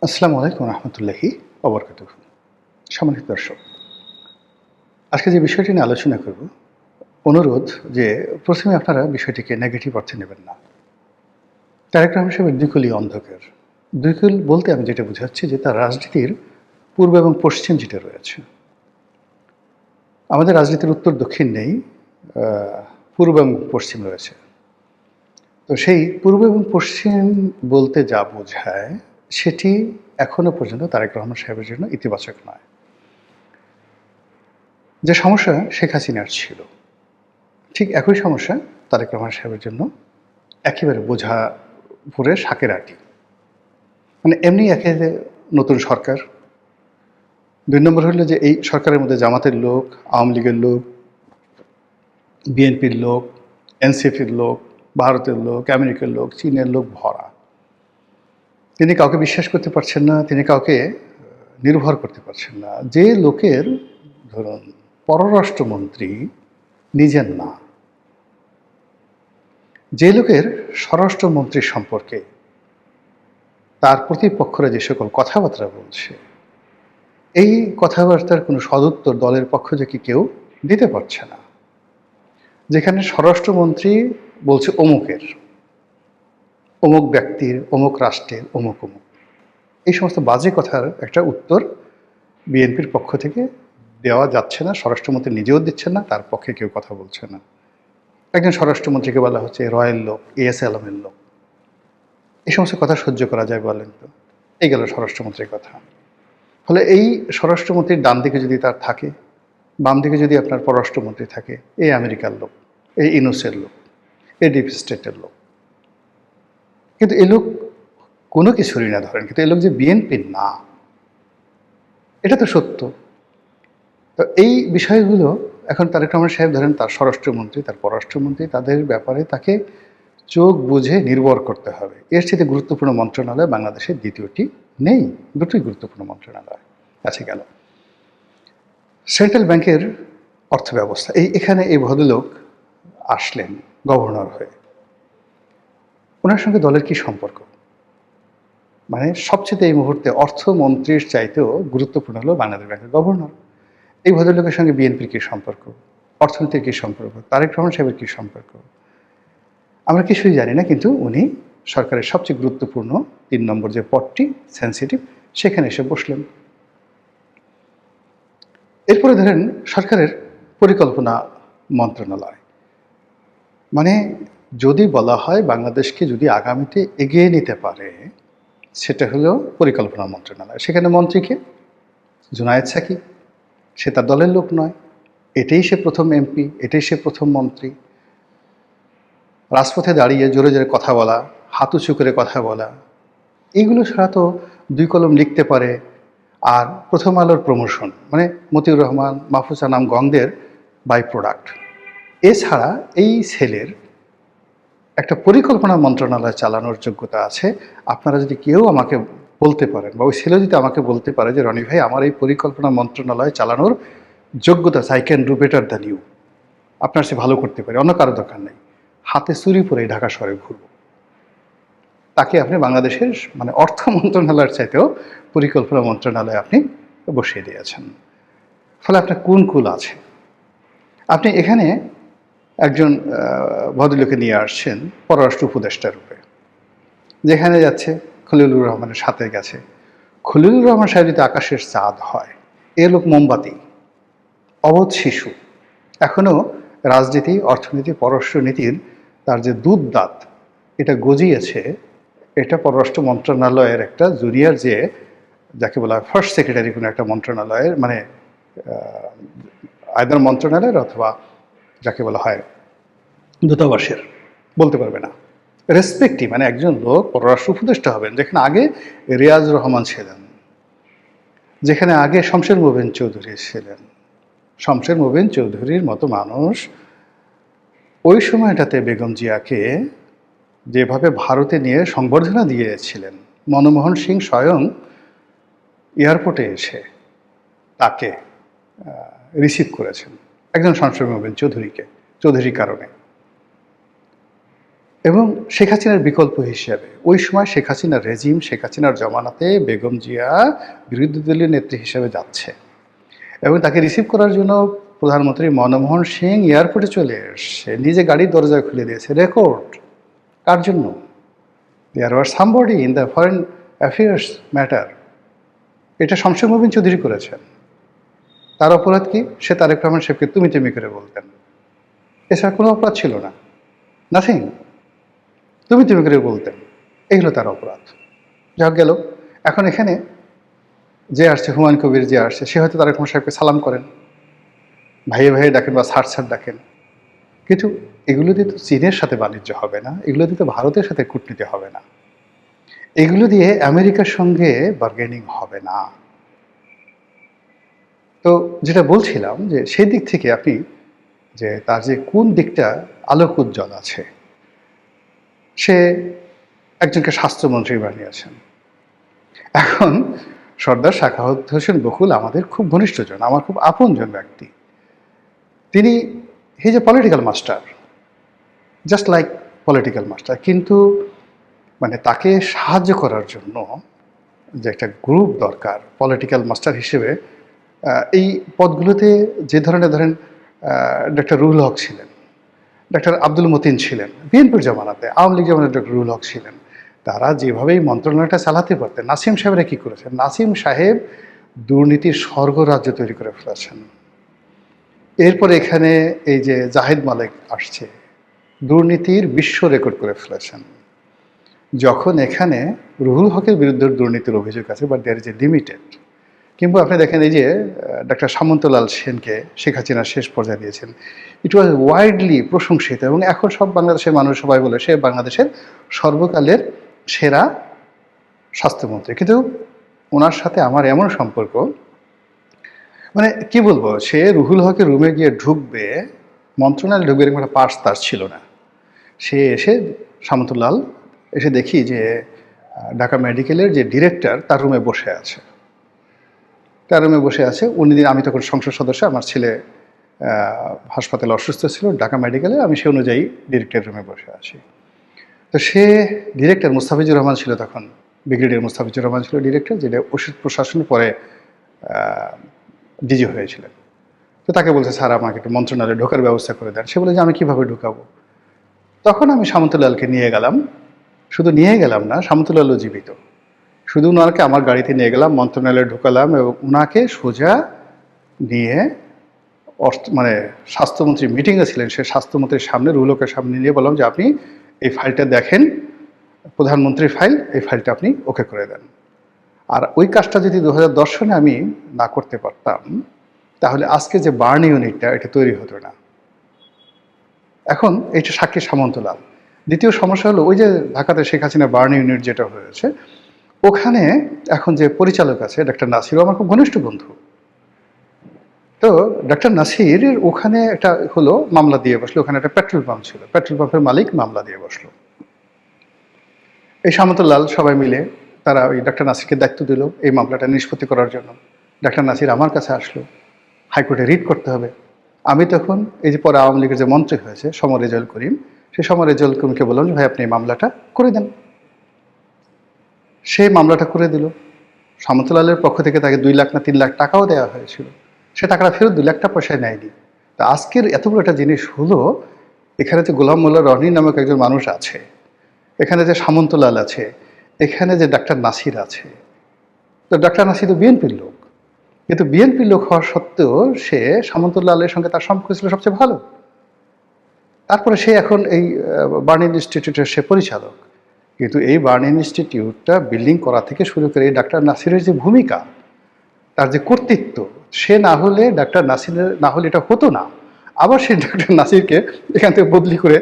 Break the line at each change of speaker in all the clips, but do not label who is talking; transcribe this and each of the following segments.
আসসালামু আলাইকুম রহমতুল্লাহি ওবরকাতুহু। সম্মানিত দর্শক, আজকে যে বিষয়টি নিয়ে আলোচনা করব, অনুরোধ যে প্রথমে আপনারা বিষয়টিকে নেগেটিভ অর্থে নেবেন না। তারেক রহমান সাহেবের দুই অন্ধকার। দুই বলতে আমি যেটা বোঝাচ্ছি যে তার রাজনীতির পূর্ব এবং পশ্চিম যেটা রয়েছে। আমাদের রাজনীতির উত্তর দক্ষিণ নেই, পূর্ব এবং পশ্চিম রয়েছে। তো সেই পূর্ব এবং পশ্চিম বলতে যা বোঝায় সেটি এখনো পর্যন্ত তারেক রহমান সাহেবের জন্য ইতিবাচক নয়। যে সমস্যা শেখ হাসিনার ছিল, ঠিক একই সমস্যা তারেক রহমান সাহেবের জন্য একেবারে বোঝা ভরে শাকের আঁটি। মানে এমনি একে নতুন সরকার, ২ নম্বর হলো যে এই সরকারের মধ্যে জামাতের লোক, আওয়ামী লীগের লোক, বিএনপির লোক, এনসিপির লোক, ভারতের লোক, আমেরিকার লোক, চীনের লোক ভরা। তিনি কাউকে বিশ্বাস করতে পারছেন না, তিনি কাউকে নির্ভর করতে পারছেন না। যে লোকের ধরুন পররাষ্ট্রমন্ত্রী নিজের না, যে লোকের স্বরাষ্ট্রমন্ত্রী সম্পর্কে তার প্রতিপক্ষরা যে সকল কথাবার্তা বলছে, এই কথাবার্তার কোনো সদুত্তর দলের পক্ষ থেকে কেউ দিতে পারছে না। যেখানে স্বরাষ্ট্রমন্ত্রী বলছে অমুকের, অমুক ব্যক্তির, অমুক রাষ্ট্রের, অমুক অমুক, এই সমস্ত বাজে কথার একটা উত্তর বিএনপির পক্ষ থেকে দেওয়া যাচ্ছে না। স্বরাষ্ট্রমন্ত্রী নিজেও দিচ্ছেন না, তার পক্ষে কেউ কথা বলছে না। একজন স্বরাষ্ট্রমন্ত্রীকে বলা হচ্ছে রয়্যাল লোক, এএস আলমের লোক। এই সমস্ত কথা সহ্য করা যায় বলেন তো? এই গেল স্বরাষ্ট্রমন্ত্রীর কথা। ফলে এই স্বরাষ্ট্রমন্ত্রীর ডান দিকে যদি তার থাকে, বাম দিকে যদি আপনার পররাষ্ট্রমন্ত্রী থাকে, এই আমেরিকার লোক, এই ইউনুসের লোক, এই ডিপ স্টেটের লোক। কিন্তু এ লোক কোনো কিছুরই না ধরেন, কিন্তু এ লোক যে বিএনপির না, এটা তো সত্য। তো এই বিষয়গুলো এখন তারেক রহমান সাহেব ধরেন তার স্বরাষ্ট্রমন্ত্রী, তার পররাষ্ট্রমন্ত্রী, তাদের ব্যাপারে তাকে চোখ বুঝে নির্ভর করতে হবে। এর চেয়ে গুরুত্বপূর্ণ মন্ত্রণালয় বাংলাদেশের দ্বিতীয়টি নেই। দুটোই গুরুত্বপূর্ণ মন্ত্রণালয় আছে। গেল সেন্ট্রাল ব্যাংকের অর্থব্যবস্থা। এখানে এই ভদ্রলোক আসলেন গভর্নর হয়ে। ওনার সঙ্গে দলের কি সম্পর্ক? মানে সবচেয়ে এই মুহূর্তে অর্থমন্ত্রীর চাইতেও গুরুত্বপূর্ণ হলো বাংলাদেশ ব্যাংকের গভর্নর। এই ভদ্রলোকের সঙ্গে বিএনপির কী সম্পর্ক, অর্থনীতির কী সম্পর্ক, তারেক রহমান সাহেবের কী সম্পর্ক, আমরা কিছুই জানি না। কিন্তু উনি সরকারের সবচেয়ে গুরুত্বপূর্ণ ৩ নম্বর যে পদটি সেন্সিটিভ, সেখানে এসে বসলেন। এরপরে ধরেন সরকারের পরিকল্পনা মন্ত্রণালয়। মানে যদি বলা হয় বাংলাদেশকে যদি আগামীতে এগিয়ে নিতে পারে, সেটা হলো পরিকল্পনা মন্ত্রণালয়। সেখানে মন্ত্রীকে জুনায়েদ সাকিব, সে তার দলের লোক নয়, এটাই সে প্রথম এমপি, এটাই সে প্রথম মন্ত্রী। রাজপথে দাঁড়িয়ে জোরে জোরে কথা বলা, হাত উঁচু করে কথা বলা, এইগুলো ছাড়া তো ২ কলম লিখতে পারে। আর প্রথম আলোর প্রমোশন মানে মতিউর রহমান, মাহফুজা নাম গংদের বাই প্রোডাক্ট। এছাড়া এই ছেলের একটা পরিকল্পনা মন্ত্রণালয় চালানোর যোগ্যতা আছে। আপনারা যদি কেউ আমাকে বলতে পারেন, বা ওই ছেলে যদি আমাকে বলতে পারে যে রনি ভাই আমার এই পরিকল্পনা মন্ত্রণালয় চালানোর যোগ্যতা আছে, I can do better than you, আপনার সে ভালো করতে পারে, অন্য কারো দরকার নেই, হাতে চুরি পরে ঢাকা শহরে ঘুরব, তাকে আপনি বাংলাদেশের মানে অর্থ মন্ত্রণালয়ের চাইতেও পরিকল্পনা মন্ত্রণালয়ে আপনি বসিয়ে দিয়েছেন। ফলে আপনার কোন কুল আছে? আপনি এখানে একজন ভদ্রলোকে নিয়ে আসছেন পররাষ্ট্র উপদেষ্টা রূপে, যেখানে যাচ্ছে খলিলুর রহমানের সাথে গেছে। খলিলুর রহমান সাহেব যদি আকাশের চাঁদ হয়, এ লোক মোমবাতি, অবোধ শিশু, এখনও রাজনীতি, অর্থনীতি, পররাষ্ট্রনীতির তার যে দুধ দাঁত এটা গজিয়েছে, এটা পররাষ্ট্র মন্ত্রণালয়ের একটা জুনিয়র, যে যাকে বলা হয় ফার্স্ট সেক্রেটারি কোনো একটা মন্ত্রণালয়ের, মানে আয়দার মন্ত্রণালয়ের অথবা যাকে বলা হয় দূতাবাসের, বলতে পারবে না, রেসপেক্টিভ মানে একজন লোক পররাষ্ট্র উপদেষ্টা হবেন, যেখানে আগে রিয়াজ রহমান ছিলেন, যেখানে আগে শমশের মোবিন চৌধুরী ছিলেন। শমশের মোবিন চৌধুরীর মতো মানুষ ওই সময়টাতে বেগম জিয়াকে যেভাবে ভারতে নিয়ে সংবর্ধনা দিয়েছিলেন, মনমোহন সিং স্বয়ং এয়ারপোর্টে এসে তাকে রিসিভ করেছেন, একজন শমশের মোবিন চৌধুরীকে, চৌধুরীর কারণে। এবং শেখ হাসিনার বিকল্প হিসেবে ওই সময় শেখ হাসিনার রেজিম, শেখ হাসিনার জমানাতে বেগম জিয়া বিরোধী দলীয় নেত্রী হিসেবে যাচ্ছে এবং তাকে রিসিভ করার জন্য প্রধানমন্ত্রী মনমোহন সিং এয়ারপোর্টে চলে এসছে, নিজে গাড়ির দরজা খুলে দিয়েছে। রেকর্ড কার জন্য? There were somebody in the foreign affairs matter. এটা শমশের মোবিন চৌধুরী করেছেন। তার অপরাধ কি? সে তারেক রহমান সাহেবকে তুমি তুমি করে বলতেন, এছাড়া কোনো অপরাধ ছিল না, নাথিং। তুমি তুমি করে বলতেন, এই হলো তার অপরাধ। যা গেল। এখন এখানে যে আসছে, হুমায়ুন কবির যে আসছে, সে হয়তো তারেক রহমান সাহেবকে সালাম করেন, ভাইয়ে ভাইয়ে ডাকেন বা স্যার স্যার ডাকেন, কিন্তু এগুলো দিয়ে তো চীনের সাথে বাণিজ্য হবে না, এগুলো দিয়ে তো ভারতের সাথে কূটনীতি হবে না, এগুলো দিয়ে আমেরিকার সঙ্গে বার্গেনিং হবে না। তো যেটা বলছিলাম যে সেই দিক থেকে আপনি যে তার যে কোন দিকটা আলোক উজ্জ্বল আছে, সে একজনকে স্বাস্থ্যমন্ত্রী বানিয়েছেন। এখন সর্দার সাখাওয়াত হোসেন বকুল আমাদের খুব ঘনিষ্ঠজন, আমার খুব আপনজন ব্যক্তি। তিনি he is a political master, just like political master, কিন্তু মানে তাকে সাহায্য করার জন্য যে একটা গ্রুপ দরকার পলিটিক্যাল মাস্টার হিসেবে, এই পদগুলোতে যে ধরনের ধরেন ডক্টর রুহুল হক ছিলেন, ডক্টর আব্দুল মতিন ছিলেন, বিএনপির জমানাতে, আওয়ামী লীগ জমানাতে ডক্টর রুহুল হক ছিলেন, তারা যেভাবে এই মন্ত্রণালয়টা চালাতে পারতেন। নাসিম সাহেবরা কী করেছেন? নাসিম সাহেব দুর্নীতির স্বর্গরাজ্য তৈরি করে ফেলেছেন। এরপরে এখানে এই যে জাহিদ মালিক আসছে, দুর্নীতির বিশ্ব রেকর্ড করে ফেলেছেন। যখন এখানে রুহুল হকের বিরুদ্ধে দুর্নীতির অভিযোগ আছে, but there is a limited. কিংবা আপনি দেখেন এই যে ডক্টর সামন্তলাল সেনকে শেখ হাসিনা শেষ পর্যায়ে দিয়েছেন, ইট ওয়াজ ওয়াইডলি প্রশংসিত এবং এখন সব বাংলাদেশের মানুষ সবাই বলে সে বাংলাদেশের সর্বকালের সেরা স্বাস্থ্যমন্ত্রী। কিন্তু ওনার সাথে আমার এমন সম্পর্ক, মানে কি বলবো, সে রুহুল হকের রুমে গিয়ে ঢুকবে, মন্ত্রণালয়ে ঢুকবে, এরকম একটা পাস তার ছিল না। সে এসে সামন্তলাল এসে দেখি যে ঢাকা মেডিকেলের যে ডিরেক্টর তার রুমে বসে আছে, তার রুমে বসে আছে। উনি দিন, আমি তখন সংসদ সদস্য, আমার ছেলে হাসপাতালে অসুস্থ ছিল ঢাকা মেডিকেলে, আমি সে অনুযায়ী ডিরেক্টর রুমে বসে আছি। তো সে ডিরেক্টর মুস্তাফিজুর রহমান ছিল তখন, ব্রিগেডিয়ার মুস্তাফিজুর রহমান ছিল ডিরেক্টর, যেটা ওষুধ প্রশাসনের পরে ডিজি হয়েছিলেন। তো তাকে বলছে স্যার আমাকে একটু মন্ত্রণালয়ে ঢোকার ব্যবস্থা করে দেন। সে বলে যে আমি কীভাবে ঢুকাবো? তখন আমি সামন্তলালকে নিয়ে গেলাম, শুধু নিয়ে গেলাম না, সামন্তলালও জীবিত, শুধু ওনাকে আমার গাড়িতে নিয়ে গেলাম, মন্ত্রণালয়ে ঢুকালাম এবং ওনাকে সোজা নিয়ে মানে স্বাস্থ্যমন্ত্রী মিটিংয়ে ছিলেন, সে স্বাস্থ্যমন্ত্রীর সামনে, রুহুলকের সামনে নিয়ে বললাম যে আপনি এই ফাইলটা দেখেন, প্রধানমন্ত্রীর ফাইল, এই ফাইলটা আপনি ওকে করে দেন। আর ওই কাজটা যদি 2010 সনে আমি না করতে পারতাম, তাহলে আজকে যে বার্ন ইউনিটটা এটা তৈরি হতো না। এখন এটা সাক্ষী সামন্তলাল। দ্বিতীয় সমস্যা হলো ওই যে ঢাকাতে শেখ হাসিনা বার্ন ইউনিট যেটা হয়েছে, ওখানে এখন যে পরিচালক আছে ডক্টর নাসির, আমার খুব ঘনিষ্ঠ বন্ধু। তো ডক্টর নাসির ওখানে একটা হলো মামলা দিয়ে বসলো, ওখানে একটা পেট্রোল পাম্প ছিল, পেট্রোল পাম্পের মালিক মামলা দিয়ে বসলো। এই সামন্তলাল সবাই মিলে তারা ওই ডক্টর নাসিরকে দায়িত্ব দিল এই মামলাটা নিষ্পত্তি করার জন্য। ডক্টর নাসির আমার কাছে আসলো, হাইকোর্টে রিট করতে হবে। আমি তখন এই যে পরে আওয়ামী লীগের যে মন্ত্রী হয়েছে সমর রেজাউল করিম, সেই সমর রেজাউল করিমকে বললাম যে ভাই আপনি এই মামলাটা করে দেন। সেই মামলাটা করে দিল। সামন্তলালের পক্ষ থেকে তাকে 2 লাখ না 3 লাখ টাকাও দেওয়া হয়েছিল, সে টাকাটা ফেরত 2 লাখ টাকা পয়সায় নেয়নি। তা আজকের এত বড় একটা জিনিস হলো, এখানে যে গোলাম মোল্লা রনি নামক একজন মানুষ আছে, এখানে যে সামন্তলাল আছে, এখানে যে ডাক্তার নাসির আছে। তো ডাক্তার নাসির তো বিএনপির লোক, কিন্তু বিএনপির লোক হওয়া সত্ত্বেও সে সামন্তলালের সঙ্গে তার সম্পর্ক ছিল সবচেয়ে ভালো। তারপরে সে এখন এই বার্ন ইনস্টিটিউটের সে পরিচালক। কিন্তু এই বার্ন ইনস্টিটিউটটা বিল্ডিং করা থেকে শুরু করে এই ডাক্তার নাসিরের যে ভূমিকা, তার যে কর্তৃত্ব, সে না হলে ডাক্তার নাসিরের না হলে এটা হতো না। আবার সেই ডাক্তার নাসিরকে এখান থেকে বদলি করে,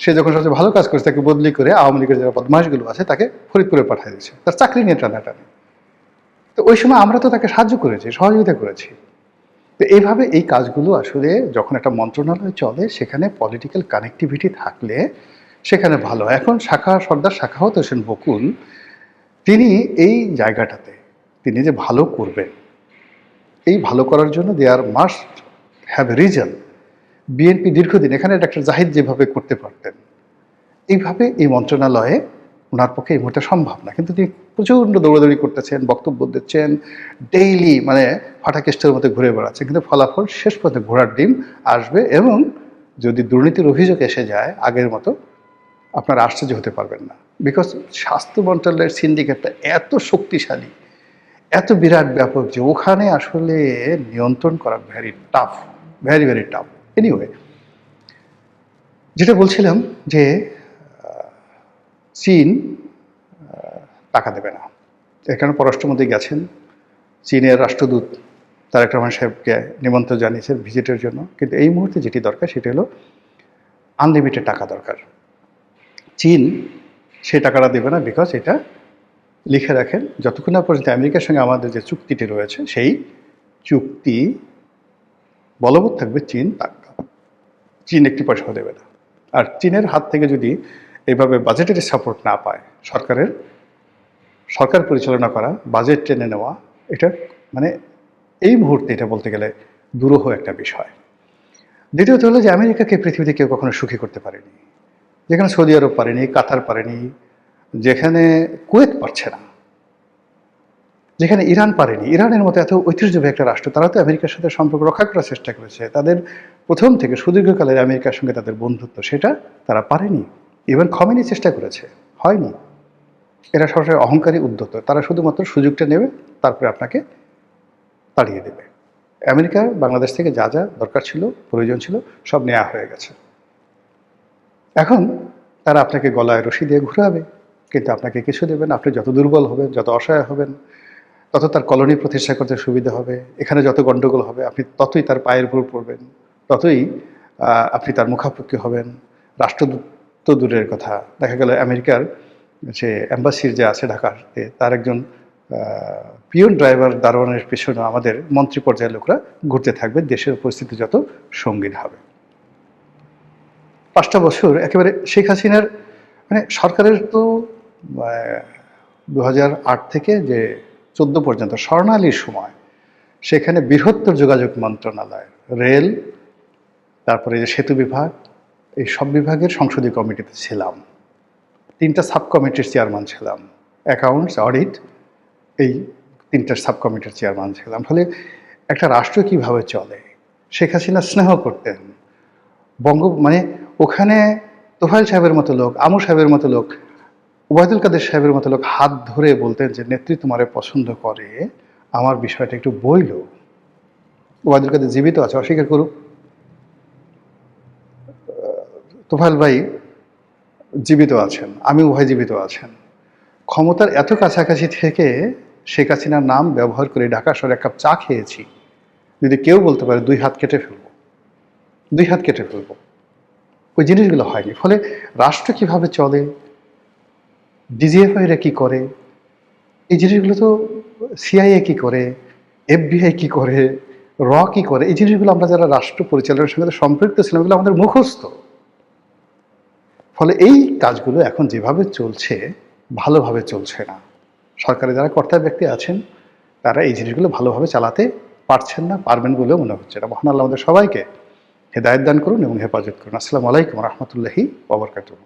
সে যখন সবচেয়ে ভালো কাজ করেছে তাকে বদলি করে আওয়ামী লীগের যারা বদমাশগুলো আছে তাকে ফরিদপুরে পাঠিয়ে দিয়েছে, তার চাকরি নিয়ে টানাটানি। তো ওই সময় আমরা তো তাকে সাহায্য করেছি, সহযোগিতা করেছি। তো এইভাবে এই কাজগুলো আসলে যখন একটা মন্ত্রণালয় চলে, সেখানে পলিটিক্যাল কানেক্টিভিটি থাকলে সেখানে ভালো। এখন সর্দার সাখাওয়াত হোসেন বকুল, তিনি এই জায়গাটাতে তিনি যে ভালো করবেন, এই ভালো করার জন্য there must have reason. BNP দীর্ঘদিন এখানে ডাক্তার জাহিদ যেভাবে করতে পারতেন, এইভাবে এই মন্ত্রণালয়ে ওনার পক্ষে এই মুহূর্তে সম্ভব না, কিন্তু তিনি প্রচণ্ড দৌড়াদৌড়ি করতেছেন, বক্তব্য দিচ্ছেন, ডেইলি মানে ফাটাকেস্টের মতো ঘুরে বেড়াচ্ছেন, কিন্তু ফলাফল শেষ পর্যন্ত ঘোড়ার ডিম আসবে। এবং যদি দুর্নীতির অভিযোগ এসে যায় আগের মতো, আপনারা আশ্চর্য হতে পারবেন না। বিকজ স্বাস্থ্য মন্ত্রণালয়ের সিন্ডিকেটটা এত শক্তিশালী, এত বিরাট ব্যাপক যে ওখানে আসলে নিয়ন্ত্রণ করা very tough, very very tough. Anyway, যেটা বলছিলাম যে চীন টাকা দেবে না, এর কারণে পররাষ্ট্রমন্ত্রী গেছেন, চীনের রাষ্ট্রদূত তারেক রহমান সাহেবকে নিমন্ত্রণ জানিয়েছেন ভিজিটের জন্য। কিন্তু এই মুহূর্তে যেটি দরকার সেটি হলো আনলিমিটেড টাকা দরকার। চীন সেই টাকাটা দেবে না, বিকজ এটা লিখে রাখেন, যতক্ষণ না পর্যন্ত আমেরিকার সঙ্গে আমাদের যে চুক্তিটি রয়েছে সেই চুক্তি বলবৎ থাকবে, চীন একটি পয়সাও দেবে না। আর চীনের হাত থেকে যদি এইভাবে বাজেটের সাপোর্ট না পায়, সরকার পরিচালনা করা, বাজেট টেনে নেওয়া, এটা মানে এই মুহূর্তে এটা বলতে গেলে দুরূহ একটা বিষয়। দ্বিতীয়ত হলো যে আমেরিকাকে পৃথিবীতে কেউ কখনো সুখী করতে পারেনি, যেখানে সৌদি আরব পারেনি, কাতার পারেনি, যেখানে কুয়েত পারছে না, যেখানে ইরান পারেনি। ইরানের মতো এত ঐতিহ্যবাহী একটা রাষ্ট্র, তারা তো আমেরিকার সাথে সম্পর্ক রক্ষা করার চেষ্টা করেছে, তাদের প্রথম থেকে সুদীর্ঘকালের আমেরিকার সঙ্গে তাদের বন্ধুত্ব, সেটা তারা পারেনি। ইভেন খমেনি চেষ্টা করেছে, হয়নি। এরা সরাসরি অহংকারী, উদ্যত, তারা শুধুমাত্র সুযোগটা নেবে, তারপরে আপনাকে তাড়িয়ে দেবে। আমেরিকা বাংলাদেশ থেকে যা যা দরকার ছিল, প্রয়োজন ছিল, সব নেওয়া হয়ে গেছে। এখন তারা আপনাকে গলায় রশি দিয়ে ঘুরাবে, কিন্তু আপনাকে কিছু দেবেন। আপনি যত দুর্বল হবেন, যত অসহায় হবেন, তত তার কলোনি প্রতিষ্ঠা করতে সুবিধা হবে। এখানে যত গণ্ডগোল হবে, আপনি ততই তার পায়ের উপর পড়বেন, ততই আপনি তার মুখাপেক্ষি হবেন। রাষ্ট্রদূত তো দূরের কথা, দেখা গেল আমেরিকার যে অ্যাম্বাসির যে আছে ঢাকাতে, তার একজন পিয়ন ড্রাইভার দারোয়ানের পেছনে আমাদের মন্ত্রী পর্যায়ের লোকরা ঘুরতে থাকবে, দেশের পরিস্থিতি যত সঙ্গীন হবে। 5টা বছর একেবারে শেখ হাসিনার মানে সরকারের তো 2008 থেকে যে 14 পর্যন্ত স্বর্ণালীর সময়, সেখানে বৃহত্তর যোগাযোগ মন্ত্রণালয়, রেল, তারপরে যে সেতু বিভাগ, এই সব বিভাগের সংসদীয় কমিটিতে ছিলাম, 3টা সাব কমিটির চেয়ারম্যান ছিলাম, অ্যাকাউন্টস, অডিট, এই 3টা সাব কমিটির চেয়ারম্যান ছিলাম। ফলে একটা রাষ্ট্র কিভাবে চলে, শেখ হাসিনা স্নেহ করতেন মানে ওখানে তোফায়েল সাহেবের মতো লোক, আমু সাহেবের মতো লোক, ওবায়দুল কাদের সাহেবের মতো লোক হাত ধরে বলতেন যে নেত্রী তোমারে পছন্দ করে, আমার বিষয়টা একটু বইল। ওবায়দুল কাদের জীবিত আছে, অস্বীকার করুক। তোফায়েল ভাই জীবিত আছেন, আমিও ভাই জীবিত আছেন। ক্ষমতার এত কাছাকাছি থেকে শেখ হাসিনার নাম ব্যবহার করে ঢাকা শহরে এক কাপ চা খেয়েছি, যদি কেউ বলতে পারে 2 হাত কেটে ফেলবো, 2 হাত কেটে ফেলবো। ওই জিনিসগুলো হয়নি। ফলে রাষ্ট্র কিভাবে চলে, ডিজিএফআইরা কি করে, এই জিনিসগুলো তো সিআইএ কি করে, এফবিআই কি করে, কি করে, এই জিনিসগুলো আমরা যারা রাষ্ট্র পরিচালনার সঙ্গে সম্পৃক্ত ছিলাম, এগুলো আমাদের মুখস্থ। ফলে এই কাজগুলো এখন যেভাবে চলছে, ভালোভাবে চলছে না। সরকারে যারা কর্তা ব্যক্তি আছেন, তারা এই জিনিসগুলো ভালোভাবে চালাতে পারছেন না, পারবেন বলেও মনে হচ্ছে না। মহান আল্লাহ আমাদের সবাইকে হেদায়েত দান করুন এবং হেফাজত করুন। আসসালামু আলাইকুম রহমতুল্লাহি ওয়া বারাকাতুহু।